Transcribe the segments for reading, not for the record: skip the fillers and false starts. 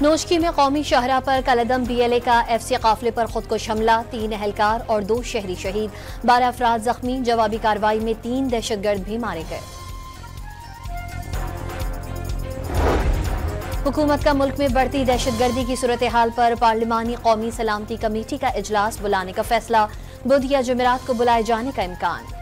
नोशकी में कौमी शाहरा पर कलदम BLA का FC काफिले पर खुदकुश हमला, 3 एहलकार और 2 शहरी शहीद, 12 अफराद जख्मी। जवाबी कार्रवाई में 3 दहशतगर्द भी मारे गए। हुकूमत का मुल्क में बढ़ती दहशतगर्दी की सूरत हाल पर पार्लिमानी कौमी सलामती कमेटी का इजलास बुलाने का फैसला, बुध या जुमेरात को बुलाए जाने का इम्कान।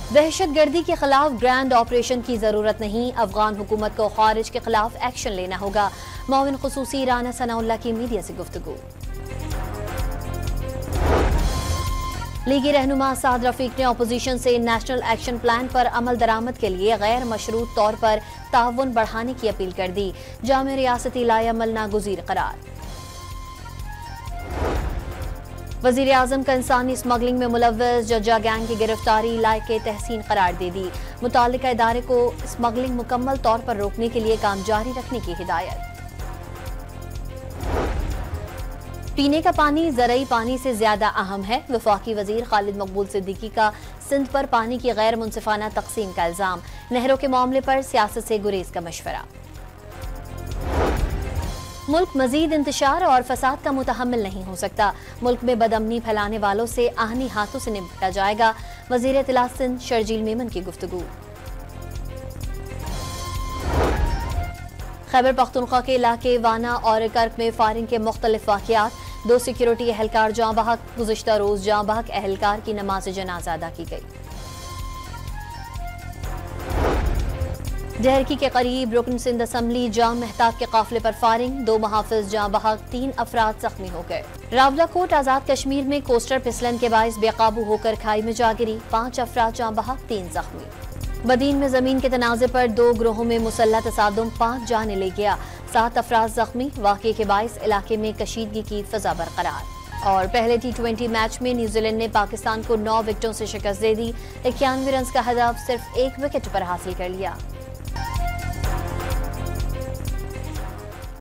दहशतगर्दी के खिलाफ ग्रैंड ऑपरेशन की जरूरत नहीं, अफगान हुकूमत को खारिज के खिलाफ एक्शन लेना होगा। मुआविन खुसूसी राना सनाउल्लाह की मीडिया से गुफ्तगू। लीगी रहनुमा साद रफीक ने अपोजिशन से नेशनल एक्शन प्लान पर अमल दरामद के लिए गैर मशरूत तौर पर ताउन बढ़ाने की अपील कर दी। जामे रियासती लाएअमल नागुज़ीर करार। वज़ीर आज़म का इंसानी स्मगलिंग में मुलव्वस जज्जा गैंग की गिरफ्तारी लायक तहसीन करार दे दी। मुताल्लिका इदारे को स्मगलिंग मुकम्मल तौर पर रोकने के लिए काम जारी रखने की हिदायत। पीने का पानी ज़रई पानी से ज्यादा अहम है, वफाकी वजीर खालिद मकबूल सिद्दीकी का सिंध पर पानी की गैर मुनसिफाना तकसीम का इल्जाम। नहरों के मामले पर सियासत से गुरेज का मशवरा। मुल्क मजीद इंतशार और फसाद का मुतहम्मिल नहीं हो सकता, मुल्क में बदअमनी फैलाने वालों से आहनी हाथों से निपटा जाएगा। वजीर इत्तला सिंध शर्जील मेमन की गुफ्तगू। खैबर पख्तूनख्वा के इलाके वाना और कर्क में फायरिंग के मुख्तलिफ वाक़यात, 2 सिक्योरिटी एहलकार जाँ बहक। गुज़िश्ता रोज जाँ बहक एहलकार की नमाज जनाजा अदा की गई। डहरकी के करीब रुकन सिंध असम्बली जाम मेहताब के काफिले पर फायरिंग, 2 मुहाफिज जाँ बहक, 3 अफराद जख्मी हो गए। रावलाकोट आजाद कश्मीर में कोस्टर फिसलन के बायस बेकाबू होकर खाई में जा गिरी, 5 अफराद जाँ बहक, 3 जख्मी। बदीन में जमीन के तनाज़े पर 2 ग्रोहों में मुसल्लह तसादुम, 5 जाने ले गया, 7 अफराद जख्मी। वाक़े के बायस इलाके में कशीदगी की फिजा बरकरार। और पहले T20 मैच में न्यूजीलैंड ने पाकिस्तान को 9 विकेटों से शिकस्त दे दी। 91 रन का हदफ सिर्फ 1 विकेट पर हासिल कर लिया।